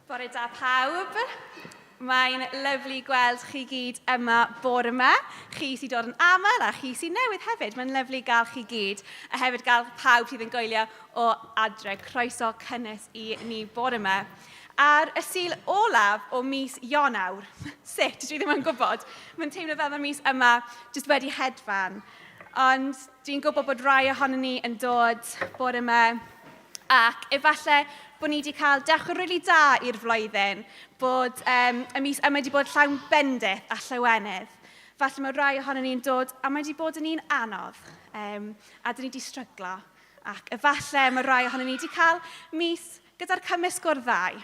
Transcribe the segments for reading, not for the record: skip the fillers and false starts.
Bore da pawb. Mae'n lyflu gweld chi gyd yma bore yma. Chi sy'n dod yn aml a chi sy'n newydd hefyd. Mae'n lyflu gael chi gyd. A hefyd gael pawb sydd yn gwylio o adre. Croeso cynnes i ni bore yma. Ar y sul olaf o mis Ionawr. Sut, dwi ddim yn gwybod. Mae'n teimlo fel mae'r mis yma jyst wedi hedfan. Ond dwi'n gwybod bod rai ohono ni yn dod bore yma. Ac efallai bod ni wedi cael dechrau rili da i'r flwyddyn, bod y mis yma wedi bod llawn bendith a llawenydd. Falle mae rai ohono ni'n dod a mae wedi bod yn un anodd, a dyn ni wedi stryglo. Ac efallai mae rai ohono ni wedi cael mis gyda'r cymysg o'r ddau.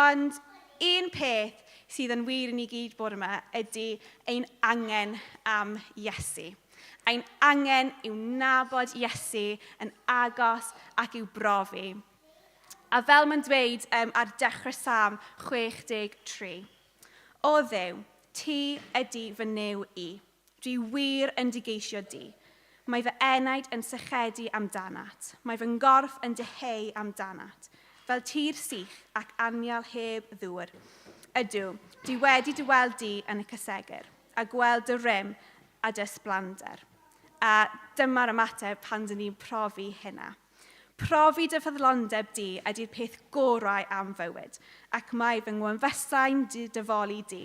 Ond un peth sydd yn wir i ni gyd bod yma ydy ein angen am Iesu. Ein angen i'w nabod Iesu yn agos ac i'w brofi. A fel mae'n dweud ar dechrau Psalm 63, O Dduw, ti ydy fy niw i. Dwi wir yn digeisio di. Mae fy enaid yn sychedu amdanat. Mae fy ngorff yn deheu amdanat. Fel tir sych ac anial heb ddŵr. Ydw, dwi wedi dyweld di yn y cysegur, a gweld dy rym a dy ysblander. A dyma'r ymateb pan dyn ni'n profi hynna. Profi dy ffyddlondeb di ydy'r peth gorau am fywyd, ac mae fy ngwynfesau'n dyfolu di.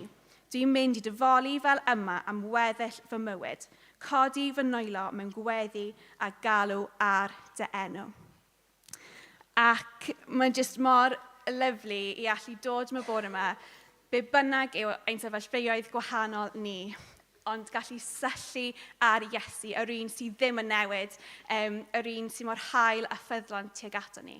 Dwi'n mynd i dyfolu fel yma am weddill fy mywyd, codi fy nwylo mewn gweddi a galw ar dy enw. Ac mae'n jyst mor lyflu i allu dod mewn bore yma, be bynnag yw ein sefyllfeuoedd gwahanol ni, ond gallu syllu ar Iesu, yr un sydd ddim yn newid, yr un sy'n mor hael a ffyddlon tuag ato ni.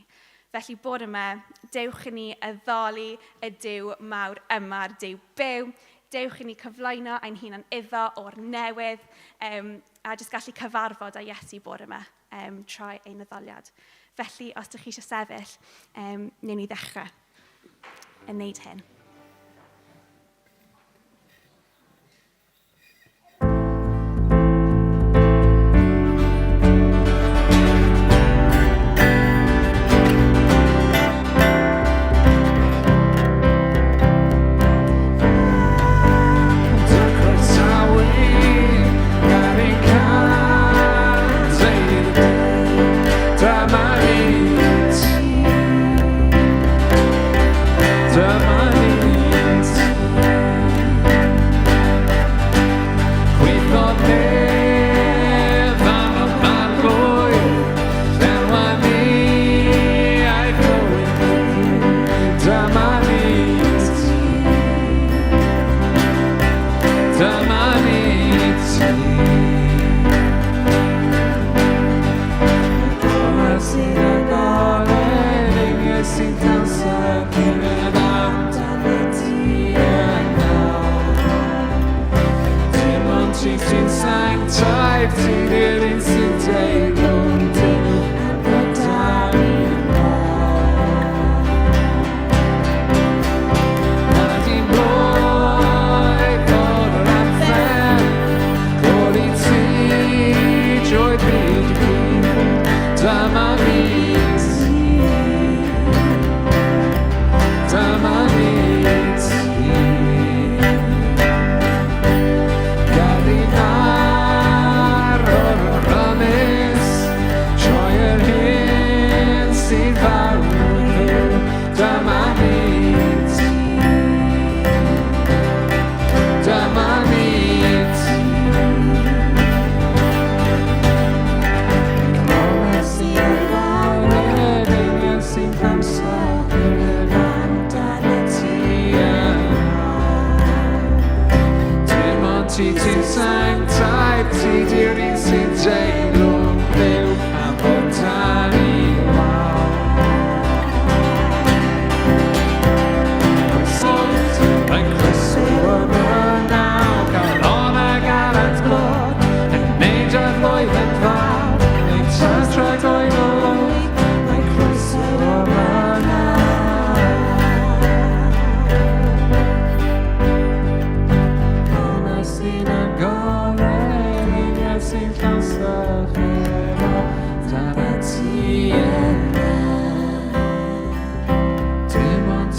Felly bod yma, dewch i ni addoli y Duw mawr yma'r Duw byw, dewch i ni cyflwyno ein hunan iddo o'r newydd, a jyst gallu cyfarfod â Iesu bod yma trwy ein addoliad. Felly, os ydych chi eisiau sefyll, newn ni ddechrau yn wneud hyn. Money.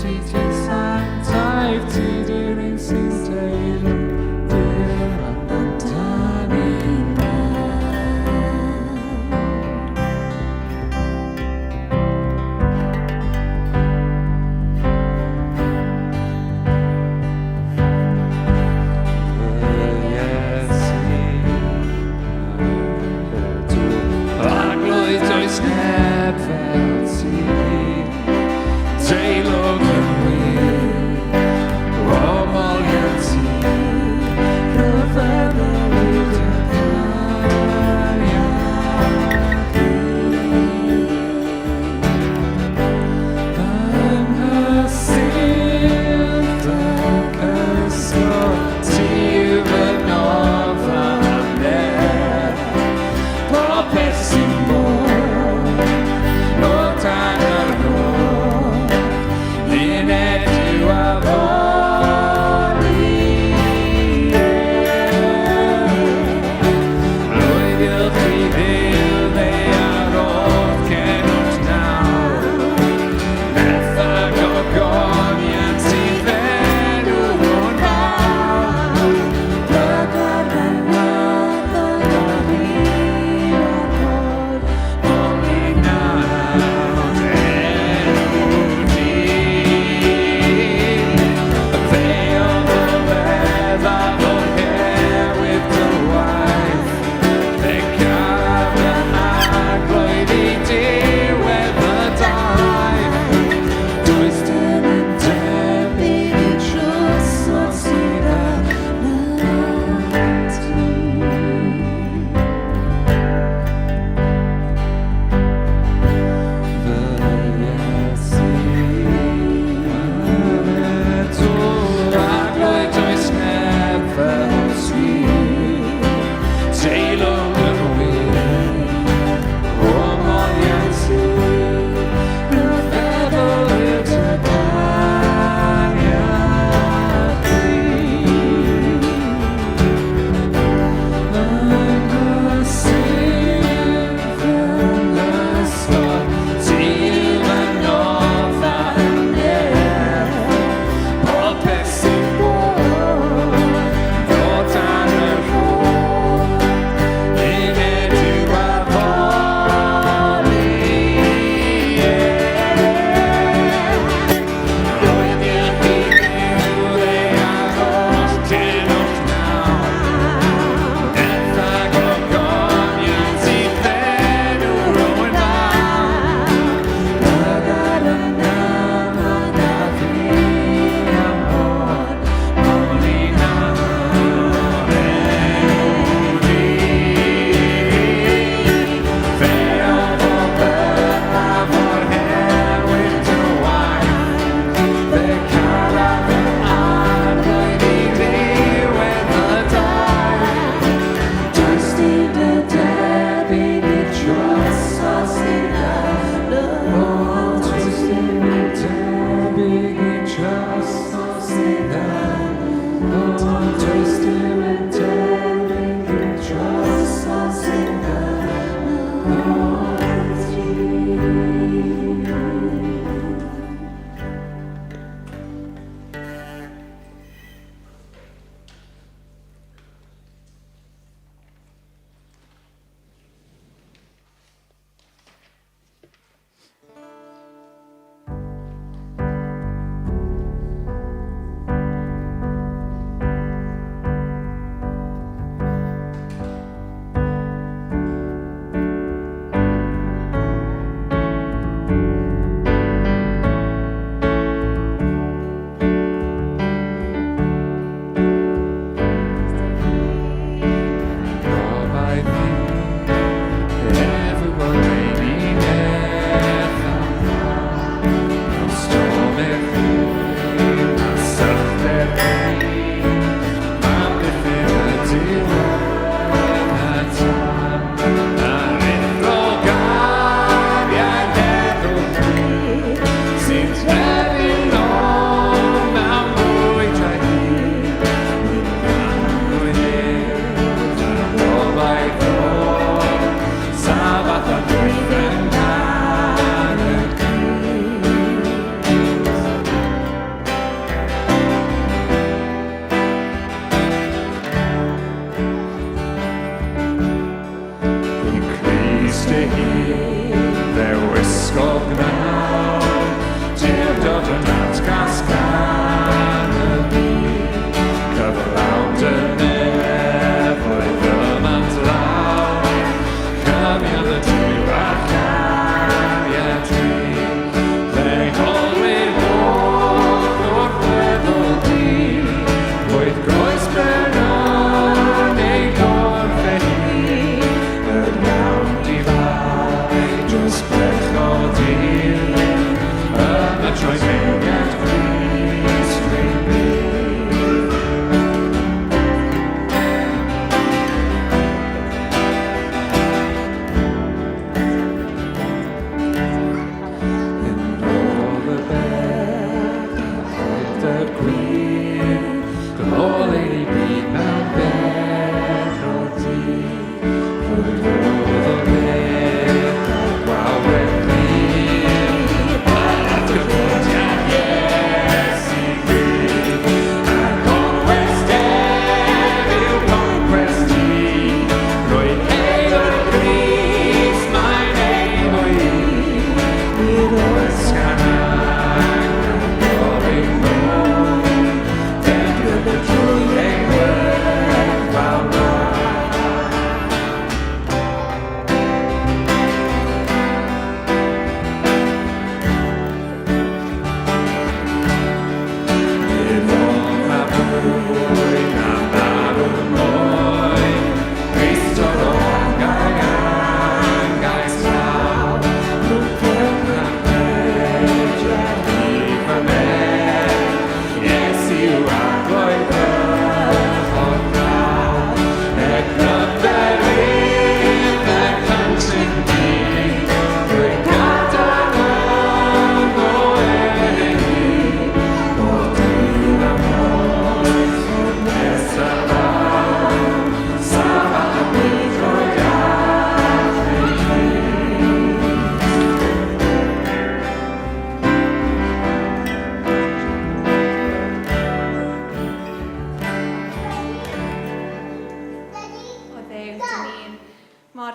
ti ti'n sanctaidd, ti di'r un sy'n teulu, di'r amdani Does neb fel ti, deilwng yn wir.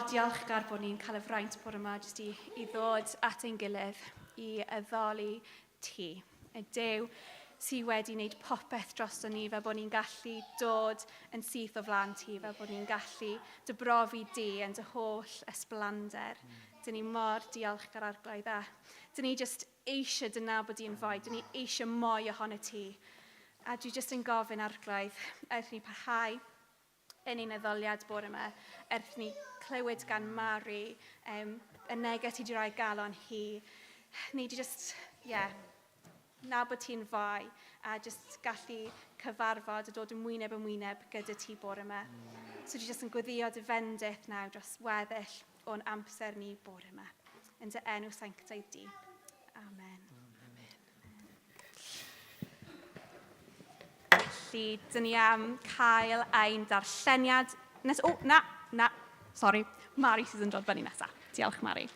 diolchgar bod ni'n cael y fraint bore yma jyst i ddod at ein gilydd i addoli ti. Y Duw sydd wedi wneud popeth drosto ni fel bod ni'n gallu dod yn syth o flaen ti, fel bod ni'n gallu dybrofi di yn dy holl ysblander. Dyn ni mor diolchgar arglwydd a dyn ni jyst eisiau dyna bod di'n fwy, dyn ni eisiau mwy ohono ti. A dwi jyst yn gofyn arglwydd, wrth ni parhau yn ein addoliad bore yma, wrth ni clywed gan Mari, y neges ti wedi rhoi galon hi. Ni di jyst, na bod ti'n fwy a jyst gallu cyfarfod a dod yn wyneb gyda ti bore yma. So dwi jyst yn gweddio dy fendith nawr dros weddill o'n amser ni bore yma. Yn dy enw sanctaidd di. Amen. Felly, dyn ni am cael ein darlleniad. Sori, Mari sydd yn dod fyny nesaf. Diolch, Mari.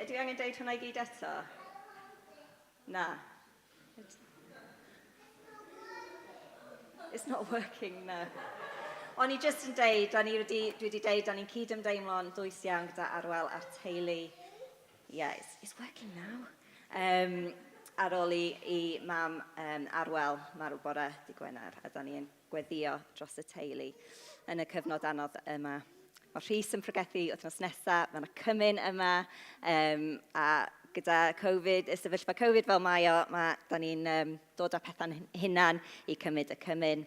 Dwi angen deud hwnna I gyd eto? Na. It's not working, no. O'n I jyst yn deud, dwi wedi deud, da ni'n cyd-ymdeimlo'n dwys iawn gyda Arwel a'r teulu. Yeah, it's working now. Ar ôl I mam Arwel marw bore dydd Gwener, a da ni'n gweddio dros y teulu yn y cyfnod anodd yma. Mae Rhys yn pregethu wythnos nesaf, mae yna cymyn yma, a gyda Covid, y sefyllfa Covid fel mae o, da ni'n dod â pethau'n hunan i cymryd y cymyn.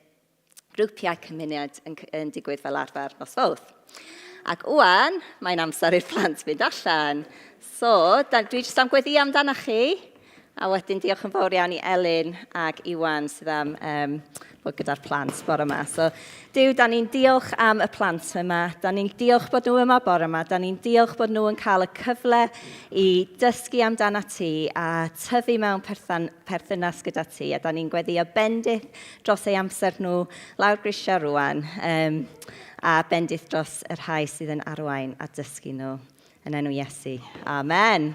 Grwpiau cymuned yn digwydd fel arfer nos Fawrth. Ac wwan, mae'n amser i'r plant fynd allan. So, dwi jyst am gweddi amdano chi, a wedyn diolch yn fawr iawn i Elin ac Iwan sydd am bod gyda'r plant bore yma. So, Duw, da ni'n diolch am y plant yma. Da ni'n diolch bod nhw yma bore yma. Da ni'n diolch bod nhw yn cael y cyfle i dysgu amdano ti a tyfu mewn perthynas gyda ti. A da ni'n gweddi o bendith dros eu amser nhw lawr grisia rwan. A bendith dros y rhai sydd yn arwain a dysgu nhw yn enw Iesu. Amen.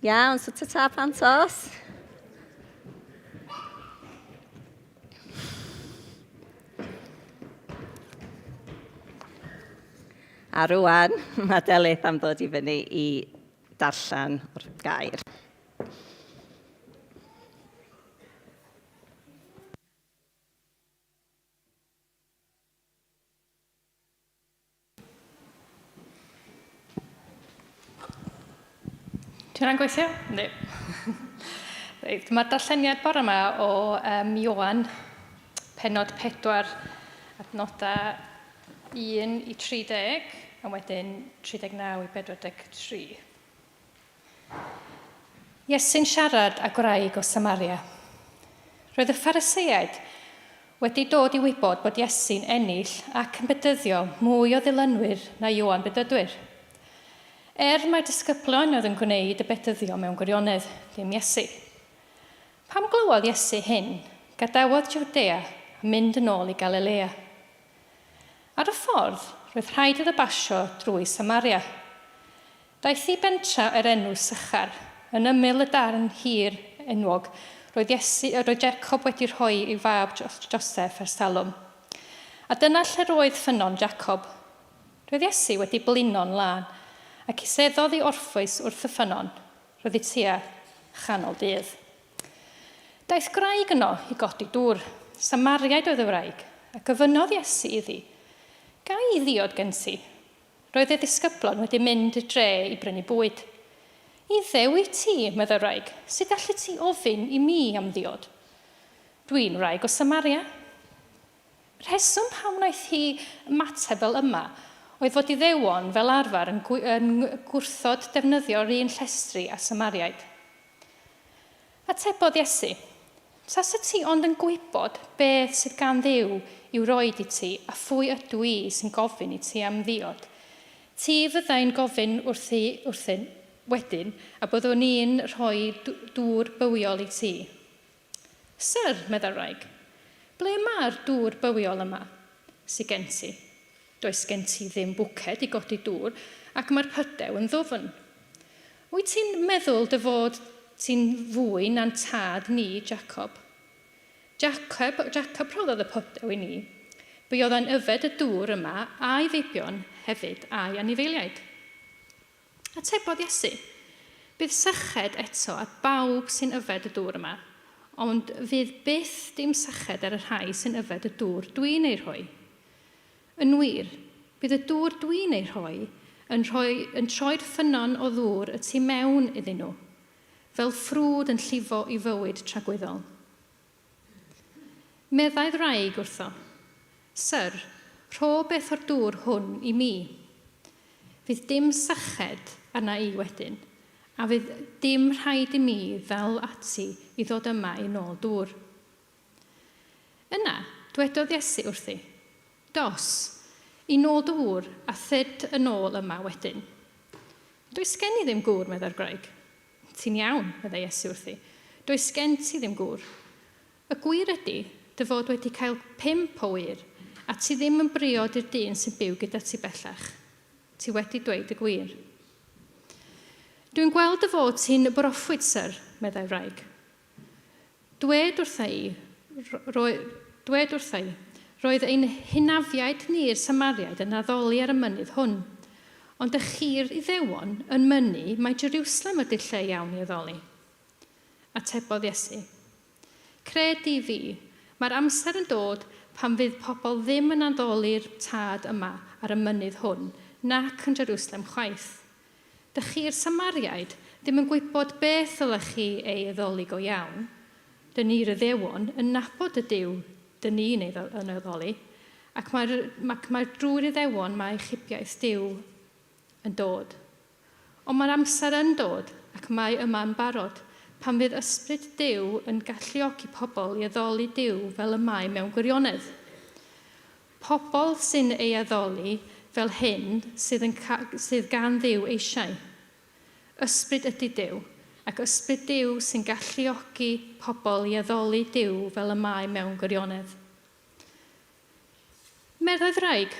Iawn, so ta pantos. A rwan, mae Delyth am ddod i fyny i darllen o'r gair. Ti'n rhan gweithio? Ne. Mae'r darlleniad bore yma o Ioan, penod 4, adnodau 1 i 30, a wedyn 39 i 43. Iesu'n siarad â gwraig o Samaria. Roedd y Phariseiaid wedi dod i wybod bod Iesu'n ennill ac yn bedyddio mwy o ddilynwyr na Ioan bedydwyr. Mae'r disgyblion oedd yn gwneud y bedyddio mewn gwirionedd, dim Iesu. Pam glywodd Iesu hyn, gadawodd Jwdea a mynd yn ôl i Galilea. Ar y ffordd, roedd rhaid iddo basio drwy Samaria. Daeth i bentra yr enw Sychar, yn ymyl y darn hir enwog, roedd Jacob wedi rhoi i fab Joseph ers talwm. A dyna lle roedd ffynon Jacob. Roedd Iesu wedi blino'n lan, ac iseddodd i orffwys wrth y ffynon, roedd i tua chanol dydd. Daeth graig yno i godi dŵr, Samariaid oedd y wraig, a gyfynodd Iesu iddi. Ga i ddiod gen ti? Roedd y disgyblon wedi mynd i dre i brynu bwyd. I ddew i ti, medde wraig, sut allu ti ofyn i mi am ddiod? Dwi'n wraig o Samaria. Rheswm pam wnaeth hi mateb fel yma, oedd fod i ddewon fel arfer yn gwrthod defnyddio'r un llestri a Samariaid. Atebodd Iesu, tasa ti ond yn gwybod beth sydd gan Dduw i'w roed i ti a phwy ydw i sy'n gofyn i ti am ddiod. Ti fyddai'n gofyn wrthyn wedyn a byddwn i'n rhoi dŵr bywiol i ti. Syr, medda'r wraig, ble mae'r dŵr bywiol yma sydd gen ti? Does gen ti ddim bwced i godi dŵr, ac mae'r pydew yn ddwfn. Wyt ti'n meddwl dy fod ti'n fwy na'n tad ni, Jacob? Jacob roddodd y pydew i ni. Buodd yn yfed y dŵr yma a'i feibion hefyd a'i anifeiliaid. Atebodd Iesu, bydd syched eto at bawb sy'n yfed y dŵr yma, ond fydd byth dim syched ar y rhai sy'n yfed y dŵr dwi'n ei rhoi. Yn wir, bydd y dŵr dwi'n ei rhoi yn troi'r ffynon o ddŵr y tu mewn iddyn nhw, fel ffrwd yn llifo i fywyd tragwyddol. Meddai'r wraig wrtho, Syr, rho beth o'r dŵr hwn i mi. Fydd dim syched arna i wedyn, a fydd dim rhaid i mi ddal ati i ddod yma i nôl dŵr. Yna, dwedodd Iesu wrthi, dos, i nôl dŵr a thyd yn ôl yma wedyn. Does gen i ddim gŵr, medda'r graig. Ti'n iawn, meddai Iesu wrthi. Does gen ti ddim gŵr. Y gwir ydy, dy fod wedi cael 5 o wir, a ti ddim yn briod i'r dyn sy'n byw gyda ti bellach. Ti wedi dweud y gwir. Dwi'n gweld dy fod ti'n broffwyd, Syr, meddai'r wraig. Dwed wrthai, roedd ein hynafiaid ni'r Samariaid yn addoli ar y mynydd hwn, ond y chir i ddewon yn mynnu mae Jerusalem ydy'r lle iawn i addoli. Atebodd Iesu, cred i fi, mae'r amser yn dod pan fydd pobl ddim yn addoli'r tad yma ar y mynydd hwn, nac yn Jerusalem chwaith. Dychi'r Samariaid ddim yn gwybod beth ylech chi ei addoli go iawn. Dyn ni'r Iddewon yn nabod y Duw dyn ni'n ei addoli, ac mae drwy'r Iddewon mae chybiaeth Duw yn dod. Ond mae'r amser yn dod, ac mae yma yn barod, pan fydd ysbryd Duw yn galluogi pobl i addoli Duw fel y mae mewn gwirionedd. Pobl sy'n ei addoli fel hyn sydd gan Dduw eisiau. Ysbryd ydy Duw, ac ysbryd Duw sy'n galluogi pobl i addoli Duw fel y mae mewn gwirionedd. Merddau wraig,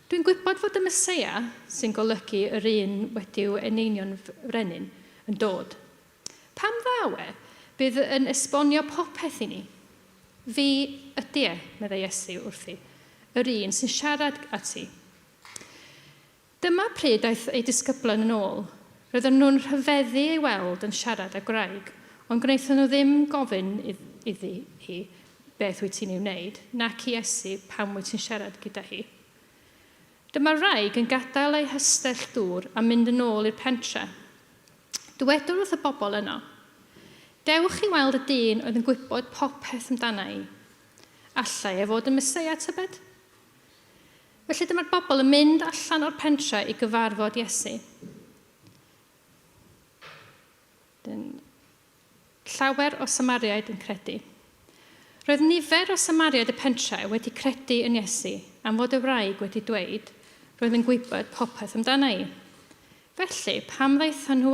dwi'n gwybod fod y Meseia sy'n golygu yr un wedi'w eneinio'n frenin yn dod. Pam ddawe bydd yn esbonio popeth i ni? Fi ydy meddai Iesu wrthi, yr un sy'n siarad ati. Dyma pryd aeth ei disgyblion yn ôl. Roedden nhw'n rhyfeddu ei weld yn siarad â gwraig, ond gwnaethon nhw ddim gofyn iddi hi beth wyt ti'n ei wneud, nac i Iesu pam wyt ti'n siarad gyda hi. Dyma'r wraig yn gadael ei hystell dŵr a mynd yn ôl i'r pentre. Dywedwr wrth y bobl yno, dewch i weld y dyn oedd yn gwybod popeth amdana i. Allai e fod y Meseia tybed? Felly dyma'r bobl yn mynd allan o'r pentre i gyfarfod Iesu. Llawer o Samariaid yn credu. Roedd nifer o Samariaid y pentre wedi credu yn Iesu am fod y wraig wedi dweud roedd yn gwybod popeth amdana i. Felly, pam ddaethon nhw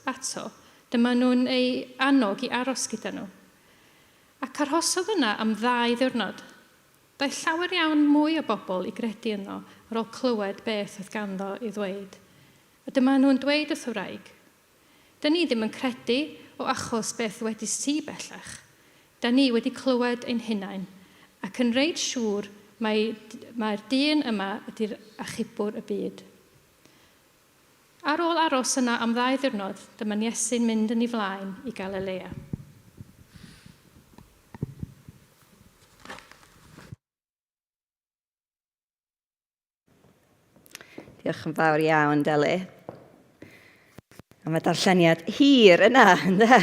ato, dyma nhw'n ei annog i aros gyda nhw. Ac arhosodd yna am 2 ddiwrnod. Daeth llawer iawn mwy o bobl i gredu yno ar ôl clywed beth oedd ganddo i ddweud. A dyma nhw'n dweud wrth y wraig. Da ni ddim yn credu o achos beth wedi si bellach. Da ni wedi clywed ein hunain ac yn reid siŵr mae'r dyn yma ydy'r achubwr y byd. Ar ôl aros yna am 2 ddiwrnod, dyma Iesu'n mynd yn ei flaen i Galilea. Diolch yn fawr iawn, Deli. A mae darlleniad hir yna, ynddo?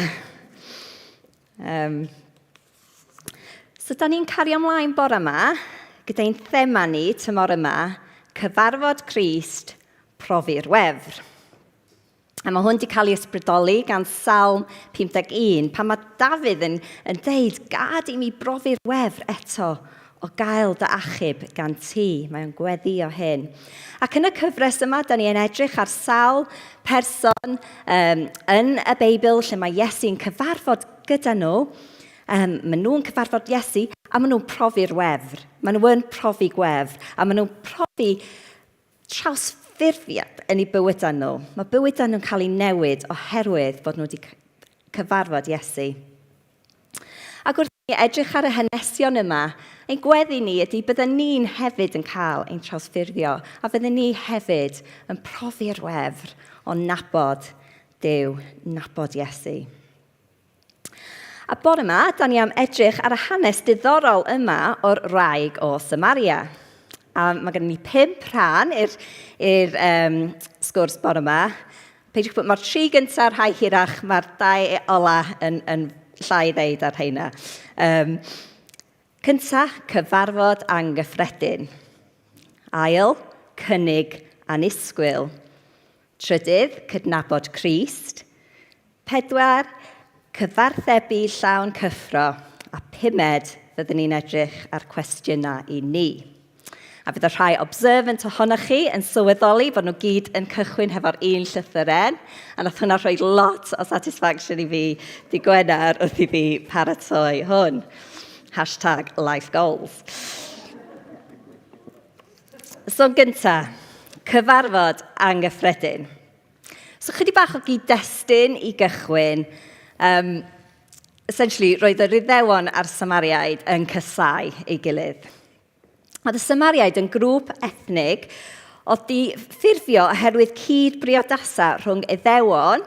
So, da ni'n cario ymlaen bore yma, gyda'n thema ni tymor yma, cyfarfod Crist, profi'r wefr. A mae hwn wedi cael ei ysbrydoli gan Salm 51, pan mae Dafydd yn deud, gad i mi brofi'r wefr eto, o gael dy achub gan ti. Mae'n gweddio hyn. Ac yn y cyfres yma, da ni'n edrych ar sawl person yn y Beibl lle mae Iesu'n cyfarfod gyda nhw. Maen nhw'n cyfarfod Iesu a maen nhw'n profi'r wefr. Maen nhw'n profi gwefr a maen nhw'n profi trawsffurfiad yn eu bywydau nhw. Mae bywydau nhw'n cael ei newid oherwydd bod nhw wedi cyfarfod Iesu. Ac wrth ni edrych ar y hanesion yma, ein gweddi ni ydy bydden ni'n hefyd yn cael ein trawsffurfio a bydden ni hefyd yn profi'r wefr o nabod Duw, nabod Iesu. A bore yma, da ni am edrych ar y hanes diddorol yma o'r wraig o Samaria. A mae gen ni 5 rhan i'r sgwrs bore yma. Peidiwch bod, mae'r 3 gyntaf rhai hirach, mae'r 2 ola yn llai ddeud ar heina. Cynta, cyfarfod anghyffredin. Ail, cynnig annisgwyl. Trydydd, cydnabod Crist. 4, cyfarthebu llawn cyffro. A 5, fyddwn ni'n edrych ar cwestiynau i ni. A fydd y rhai observant ohonoch chi yn sylweddoli bod nhw gyd yn cychwyn hefo'r un llythyren, a nath hwnna rhoi lot o satisfaction i fi di Gwener wrth i fi paratoi hwn. #LifeGoals. So gynta, cyfarfod anghyffredin. So chydig bach o gyd-destun i gychwyn. Essentially, roedd yr Iddewon a'r Samariaid yn cysau ei gilydd. Oedd y Samariaid yn grŵp ethnig oedd di ffurfio oherwydd cyd-briodasau rhwng Iddewon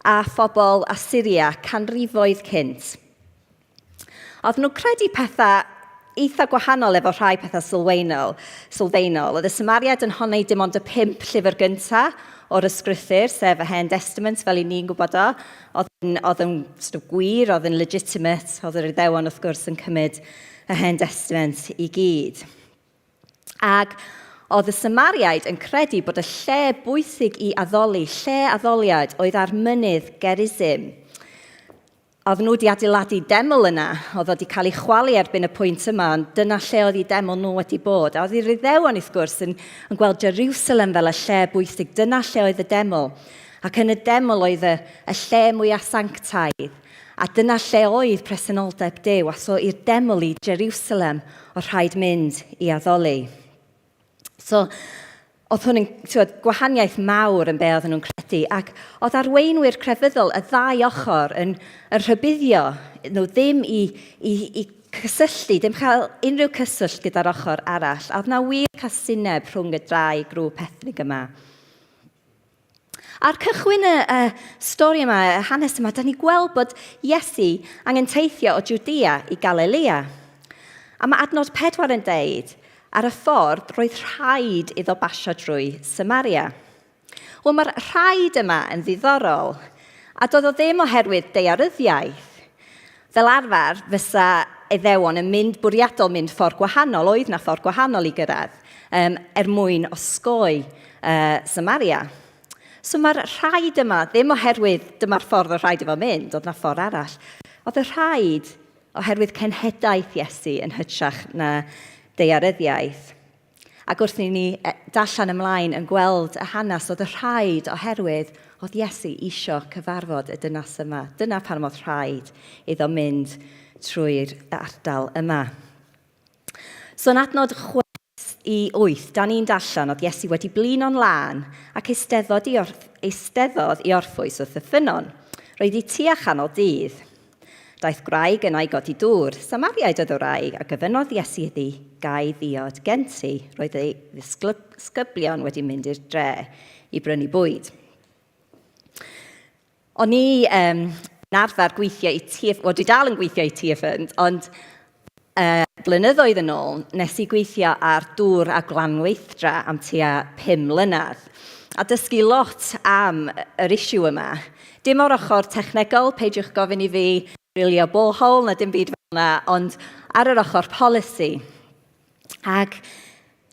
a phobl Assyria canrifoedd cynt. Oedd nhw'n credu pethau eitha gwahanol efo rhai pethau sylfaenol. Oedd y Samariaid yn honni dim ond y 5 llyfr gyntaf o'r ysgrythyr, sef y Hen Testament, fel i ni'n gwybod o. Oedd yn gwir, oedd yn legitimate, oedd yr Iddewon wrth gwrs yn cymryd y Hen Testament i gyd. Ac oedd y Samariaid yn credu bod y lle bwysig i addoli, lle addoliad oedd ar mynydd Gerizim. Oedd nhw wedi adeiladu deml yna, oedd wedi cael ei chwalu erbyn y pwynt yma, ond dyna lle oedd ei deml nhw wedi bod. A oedd i'r Iddewon wrth gwrs yn gweld Jerusalem fel y lle bwysig, dyna lle oedd y deml. Ac yn y deml oedd y lle mwyaf sanctaidd, a dyna lle oedd presenoldeb Duw, a so i'r deml i Jerusalem oedd rhaid mynd i addoli. So, oedd hwn yn gwahaniaeth mawr yn be oedd nhw'n credu, ac oedd arweinwyr crefyddol y ddau ochr yn rhybuddio nhw ddim i cysylltu, ddim cael unrhyw cyswllt gyda'r ochr arall, a oedd na wir casineb rhwng y dau grŵp ethnig yma. Ar cychwyn y stori yma, y hanes yma, da ni gweld bod Iesu angen teithio o Judea i Galilea. A mae adnod 4 yn deud, ar y ffordd, roedd rhaid iddo basio drwy Samaria. Wel, mae'r rhaid yma yn ddiddorol, a doedd o ddim oherwydd daearyddiaeth. Fel arfer, fysa Iddewon yn bwriadol mynd ffordd gwahanol, oedd na ffordd gwahanol i gyrraedd, mwyn osgoi Samaria. So mae'r rhaid yma, ddim oherwydd dyma'r ffordd o rhaid efo mynd, oedd na ffordd arall. Oedd y rhaid oherwydd cenhedaeth Iesu yn hytrach na daearyddiaeth. Ac wrth i ni dallan ymlaen yn gweld y hanes, oedd y rhaid oherwydd oedd Iesu isio cyfarfod y dynas yma. Dyna pan oedd rhaid iddo mynd trwy'r ardal yma. So yn adnod 6 i 8, da ni'n dallan oedd Iesu wedi blino'n lan ac eisteddodd i orffwys wrth y ffynon. Roedd ei tua chanol dydd. Daeth gwraig yn ei godi dŵr. Samariaid oedd o wraig, a gyfynodd Iesu iddi gau ddiod gen ti. Roedd ei ddisgyblion wedi mynd i'r dre i brynu bwyd. O'n i yn arfer gweithio i dwi dal yn gweithio i TFN, ond blynyddoedd yn ôl, nes i gweithio ar dŵr a glanweithdra am tua 5 mlynedd. A dysgu lot am yr issue yma. Dim o'r ochr technegol, peidiwch gofyn i fi drilio borehole na dim byd fel yna, ond ar yr ochr policy. Ac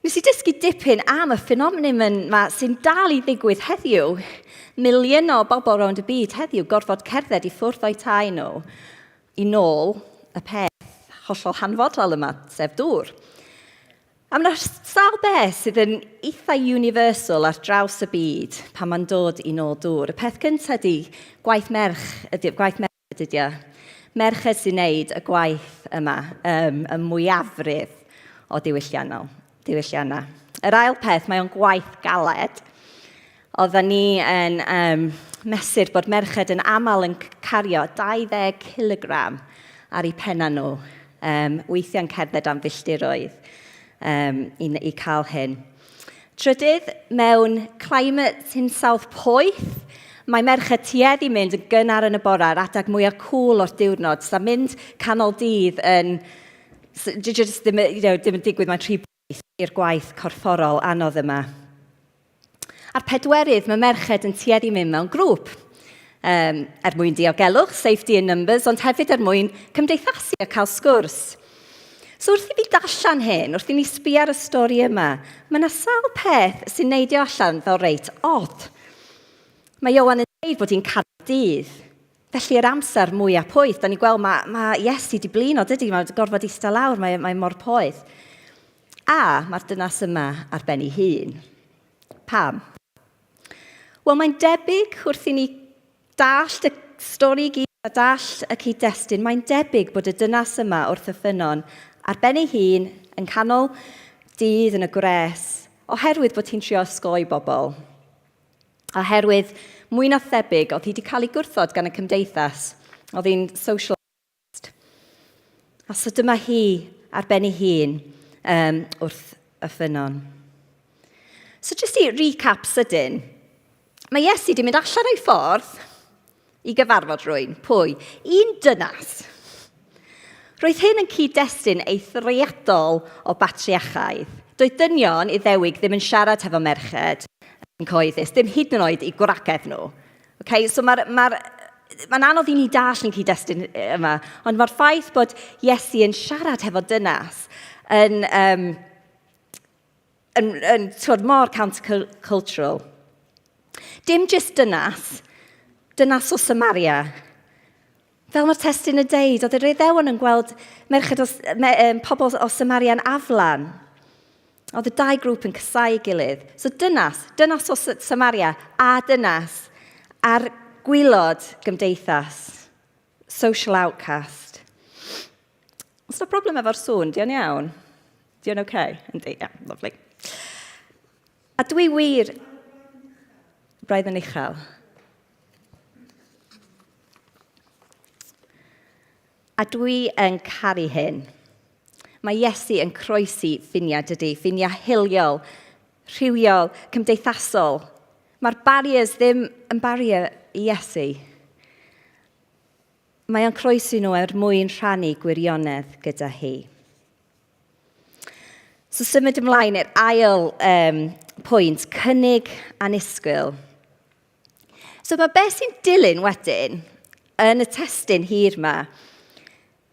nes i dysgu dipyn am y ffenomenon yma sy'n dal i ddigwydd heddiw. Miliwn o bobl rownd y byd heddiw gorfod cerdded i ffwrdd o'i tai nhw i nôl y peth hollol hanfodol yma, sef dŵr. A mae'na sawl beth sydd yn eitha universal ar draws y byd pan mae'n dod i nôl dŵr. Y peth cyntaf ydy gwaith merch ydy. Merched sy'n neud y gwaith yma, y mwyafrif o diwylliannau. Yr ail peth, mae o'n gwaith galed. Oedden ni yn mesur bod merched yn aml yn cario 20 kilogram ar eu penna nhw, weithiau'n cerdded am filltiroedd i cael hyn. Trydydd, mewn climate sy'n South Poeth, mae merched tueddu mynd yn gynnar yn y bore ar adag mwyaf cŵl o'r diwrnod. Sa'n mynd canol dydd ddim yn digwydd mae'n rhy boeth i'r gwaith corfforol anodd yma. A'r pedwerydd, mae merched yn tueddu mynd mewn grŵp. Mwyn diogelwch, safety in numbers, ond hefyd mwyn cymdeithasu a cael sgwrs. So wrth i ni dallan hyn, wrth i ni sbio ar y stori yma, mae yna sawl peth sy'n neidio allan fel reit odd. Mae Iowan yn dweud bod hi'n cadw dydd. Felly yr amser mwyaf poeth, da ni'n gweld mae Iesu di blino, dydy, mae'n gorfod eistedd lawr, mae mor poeth. A mae'r dynas yma ar ben ei hun. Pam? Wel, mae'n debyg wrth i ni dallt y stori gyd a dallt y cyd-destun, mae'n debyg bod y dynas yma wrth y ffynon ar ben ei hun yn canol dydd yn y gres, oherwydd bod hi'n trio osgoi bobl. Oherwydd mwy na thebyg, oedd hi wedi cael ei gwrthod gan y cymdeithas. Oedd hi'n socialist. A so dyma hi ar ben ei hun wrth y ffynon. So just i recap sydyn, mae Iesu wedi mynd allan o'i ffordd i gyfarfod rywun. Pwy? Un dynas. Roedd hyn yn cyd-destun eithriadol o batriachaidd. Doedd dynion Iddewig ddim yn siarad hefo merched. yn cyhoeddus, dim hyd yn oed i gwragedd nhw. Okay? So mae'n anodd i ni dall yn cyd-destun yma, ond mae'r ffaith bod Iesu yn siarad hefo dynas yn mor countercultural. Dim just dynas o Samaria. Fel mae'r testun yn deud, oedd yr Iddewon yn gweld pobl o Samaria yn aflan. Oedd y dau grŵp yn cysau gilydd. So dynas o Samaria a dynas ar gwylod gymdeithas. Social outcast. Os yna problem efo'r sŵn, di o'n iawn? Di o'n okay? Yndi, yeah, lovely. A dwi wir braidd yn uchel. A dwi yn caru hyn. Mae Iesu yn croesi ffiniau dydy, ffiniau hiliol, rhywiol, cymdeithasol. Mae'r barriers ddim yn barrier i Iesu. Mae o'n croesi nhw mwyn rhannu gwirionedd gyda hi. So symud ymlaen i'r ail pwynt, cynnig annisgwyl. So mae beth sy'n dilyn wedyn yn y testun hir yma,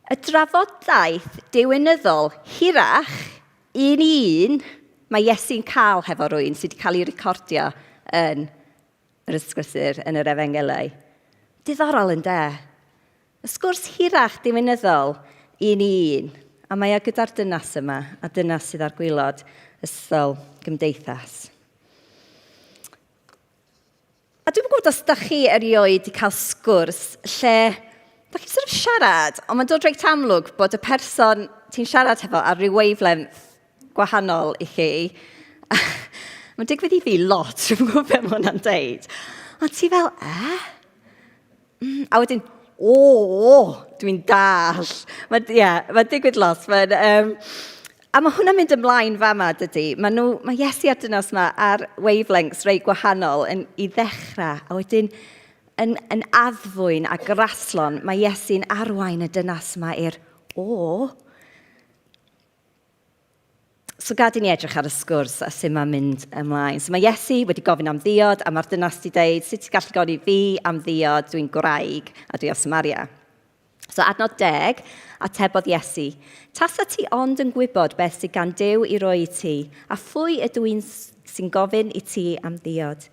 y drafodaeth diwynyddol hirach un mae Iesu'n cael hefo rwy'n sydd wedi cael ei recordio yn yr ysgrysur, yn yr Efengelau. Diddorol yn de. Y sgwrs hirach diwynyddol un, a mae o gyda'r dynas yma, a dynas sydd ar gwylod ysgol gymdeithas. A dwi'n gwybod os ydych chi erioed wedi cael sgwrs lle da chi'n sort of siarad, ond mae'n dod reit amlwg bod y person ti'n siarad hefo ar ryw wavelength gwahanol i chi. Mae'n digwydd i fi lot, dwi'n gwybod beth mae hwnna'n deud. Ond ti fel, A wedyn, dwi'n dall. Mae'n digwydd lot. A mae hwnna'n mynd ymlaen fama, dydy. Mae Iesu ar dynas yma ar wavelengths reit gwahanol i ddechrau. A wedyn, yn addfwyn a graslon, mae Iesu'n arwain y dynas yma i'r So gad i ni edrych ar y sgwrs a sut mae'n mynd ymlaen. So mae Iesu wedi gofyn am ddiod, a mae'r dynas wedi dweud, sut ti'n gallu gofyn i fi am ddiod, dwi'n gwraig a dwi o Samaria. So adnod 10, atebodd Iesu, tasa ti ond yn gwybod beth sydd gan Duw i roi i ti, a phwy ydw un sy'n gofyn i ti am ddiod.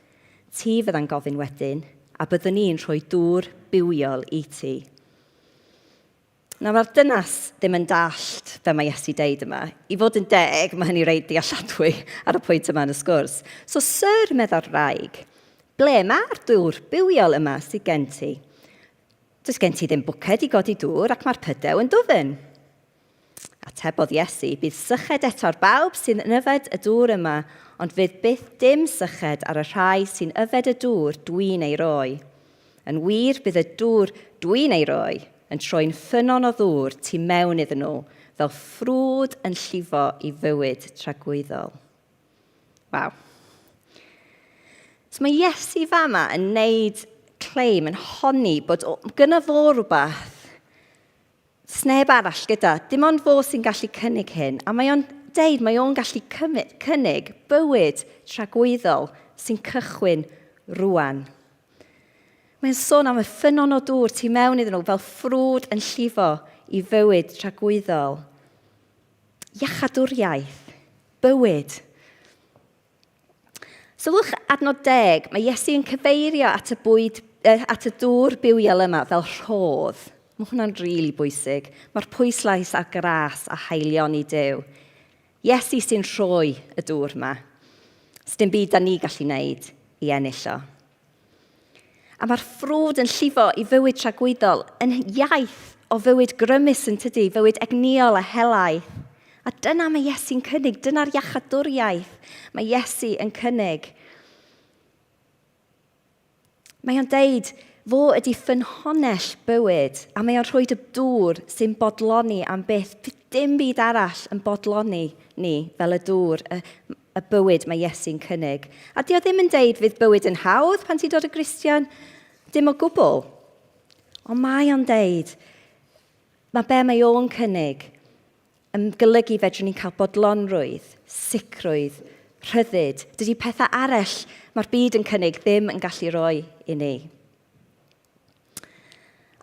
Ti fydda'n gofyn wedyn, a byddwn ni'n rhoi dŵr bywiol i ti. Mae'r dynas ddim yn dallt be mae Iesu deud yma. I fod yn deg, mae hynny reit dealladwy ar y pwynt yma yn y sgwrs. So, Sir, medda'r wraig, ble mae'r dŵr bywiol yma sydd gen ti? Does gen ti ddim bwced i godi dŵr ac mae'r pydew yn dwfn. Atebodd Iesu, bydd syched eto'r bawb sy'n yfed y dŵr yma, ond fydd byth dim syched ar y rhai sy'n yfed y dŵr dwi'n ei roi. Yn wir bydd y dŵr dwi'n ei roi yn troi'n ffynon o ddŵr tu mewn iddyn nhw, fel ffrwd yn llifo i fywyd tragwyddol. Waw. So mae Iesu fama yn neud claim, yn honni bod gyda fo rhywbeth, sneb arall gyda, dim ond fo sy'n gallu cynnig hyn, a mae o'n deud, mae o'n gallu cynnig bywyd tragwyddol sy'n cychwyn rwan. Mae'n sôn am y ffynon o dŵr tu mewn iddyn nhw fel ffrwd yn llifo i fywyd tragwyddol. Iachadwriaeth, bywyd. Sylwch adnod 10, mae Iesu yn cyfeirio at y dŵr bywiol yma fel rhodd. Mae hwnna'n rili bwysig. Mae'r pwyslais ar gras a haelion i Duw. Iesu sy'n rhoi y dŵr yma. Sdim byd da ni gallu wneud i ennill o. A mae'r ffrwd yn llifo i fywyd tragwyddol yn iaith o fywyd grymus yn tydi, fywyd egniol a helaeth. A dyna mae Iesu'n cynnig, dyna'r iachadwriaeth mae Iesu yn cynnig. Mae o'n deud, fo ydy ffynhonnell bywyd, a mae o'n rhoi y dŵr sy'n bodloni am byth. Dim byd arall yn bodloni ni fel y dŵr, y bywyd mae Iesu'n cynnig. A di o ddim yn deud fydd bywyd yn hawdd pan ti'n dod y Gristion? Dim o gwbl. Ond mae o'n deud, mae be mae o'n cynnig yn golygu fedrwn ni'n cael bodlonrwydd, sicrwydd, rhyddid. Dydy pethau arall mae'r byd yn cynnig ddim yn gallu rhoi i ni.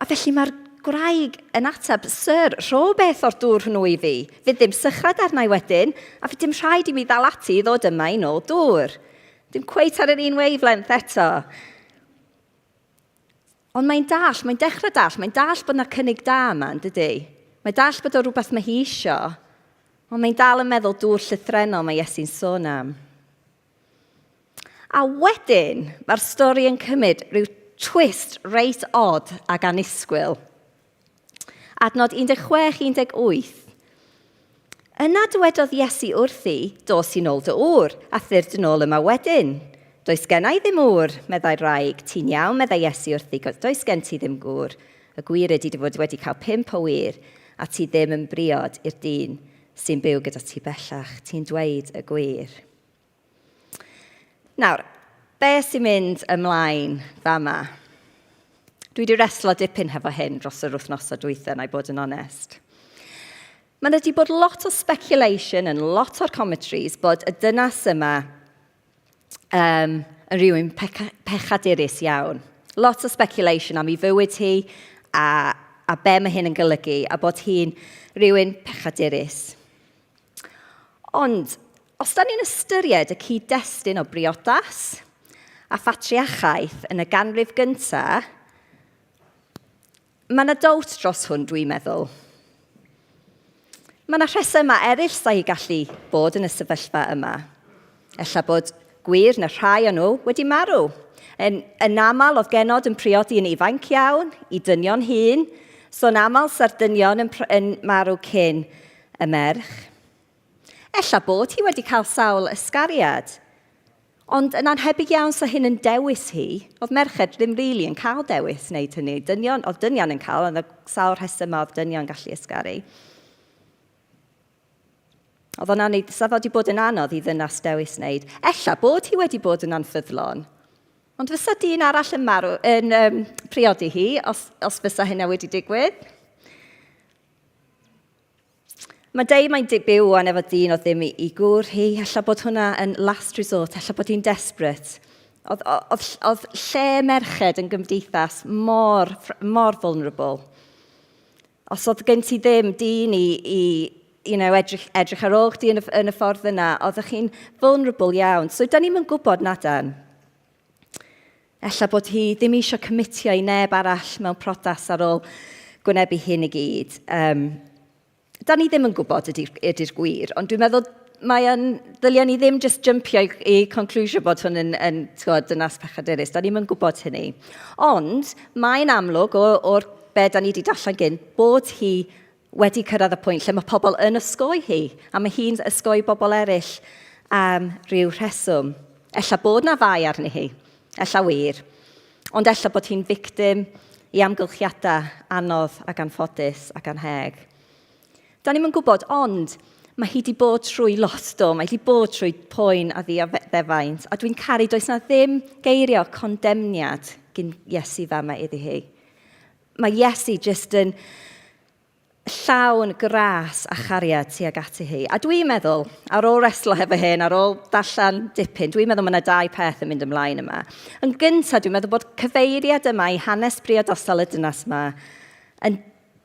A felly mae'r gwraig yn atab, Syr, rho beth o'r dŵr hwnnw i fi. Fydd ddim sychrad arna i wedyn, a fydd dim rhaid i mi ddal ati i ddod yma i nôl dŵr. Dim cweit ar yr un wavelength eto. Ond mae'n dechrau dall, mae'n dall bod yna cynnig da yma, dydy? Mae'n dall bod o rhywbeth mae hi isio, ond mae'n dal yn meddwl dŵr llythrenol mae Iesu'n sôn am. A wedyn, mae'r stori yn cymryd rhyw twist reit odd ag annisgwyl. Adnod 16-18. Yna dywedodd Iesu wrthi, dos i nôl dy ŵr, a thyrd yn ôl yma wedyn. Does gen I ddim ŵr, meddai wraig. Ti'n iawn, meddai Iesu wrthi, does gen ti ddim gŵr. Y gwir ydy fod wedi cael 5 o wir, a ti ddim yn briod i'r dyn sy'n byw gyda ti bellach. Ti'n dweud y gwir. Nawr, be sy'n mynd ymlaen fama? Dwi wedi reslo dipyn hefo hyn dros yr wythnosau dwytha, na i bod yn onest. Mae wedi bod lot o speculation and lot o'r commentaries bod y dynas yma yn rhywun pechadurus iawn. Lot o speculation am ei fywyd hi a be mae hyn yn golygu a bod hi'n rhywun pechadurus. Ond, os da ni'n ystyried y cyd-destun o briodas a ffatriachaeth yn y ganrif gyntaf, mae yna dowt dros hwn, dwi'n meddwl. Mae yna rhesymau eraill sa'i gallu bod yn y sefyllfa yma. Ella bod gwir na rhai o nhw wedi marw. Yn aml oedd genod yn priodi yn ifanc iawn, i dynion hun, so'n aml sa'r dynion yn marw cyn y merch. Ella bod hi wedi cael sawl ysgariad, ond yn anhebyg iawn sa hyn yn dewis hi, oedd merched ddim rili yn cael dewis wneud hynny. Oedd dynion yn cael, ond sawl rhesymau oedd dynion gallu ysgaru. Sa fod i bod yn anodd i ddynas dewis wneud. Ella bod hi wedi bod yn anffyddlon. Ond fysa dyn arall yn priodi hi, os fysa hynna wedi digwydd. Mae dei mae'n byw wan efo dyn o ddim i gŵr hi. Ella bod hwnna yn last resort. Ella bod hi'n desperate. Oedd lle merched yn gymdeithas mor vulnerable. Os oedd gen ti ddim dyn edrych ar ôl chdi yn y ffordd yna, oeddech chi'n vulnerable iawn. So, da ni'n gwybod nadan. Ella bod hi ddim eisiau commitio i neb arall mewn prodas ar ôl gwynebu hyn i gyd. Da ni ddim yn gwybod ydy'r gwir, ond dwi'n meddwl ddylion ni ddim just jumpio i conclusion bod hwn yn dynas pechadurus. Da ni'n gwybod hynny. Ond mae'n amlwg o'r be da ni wedi darllen gyn bod hi wedi cyrraedd y pwynt lle mae pobl yn ysgoi hi, a mae hi'n ysgoi bobl eraill am rhyw rheswm. Ella bod na fai arni hi, ella wir, ond ella bod hi'n victim i amgylchiadau anodd ac anffodus ac anheg. Da ni'n gwybod, ond mae hi wedi bod trwy lot do, mae hi wedi bod trwy poen a ddeffaint, a dwi'n caru, does na ddim geirio condemniad gyn Iesu fama iddi hi. Mae Iesu jyst yn llawn gras a chariad tuag ati hi. A dwi'n meddwl, ar ôl reslo hefo hyn, ar ôl darllen dipyn, dwi'n meddwl mae yna 2 peth yn mynd ymlaen yma. Yn gyntaf, dwi'n meddwl bod cyfeiriad yma i hanes briodosol y dynas yma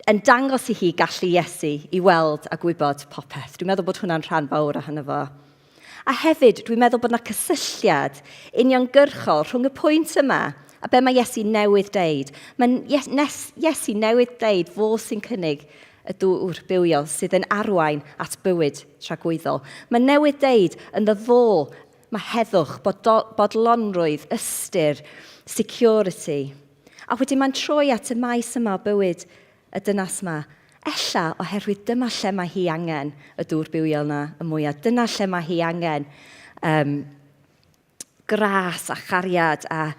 yn dangos i hi gallu Iesu i weld a gwybod popeth. Dwi'n meddwl bod hwnna'n rhan fawr ohono fo. A hefyd, dwi'n meddwl bod yna cysylltiad uniongyrchol rhwng y pwynt yma a be mae Iesu newydd deud. Mae Iesu newydd deud fo sy'n cynnig y dŵr bywiol sydd yn arwain at bywyd tragwyddol. Mae newydd deud yn fo, mae heddwch, bodlonrwydd, ystyr, security. A wedyn mae'n troi at y maes yma o bywyd y dynas yma. Ella oherwydd dyma lle mae hi angen y dŵr bywiol yna y mwyaf. Dyna lle mae hi angen gras a chariad a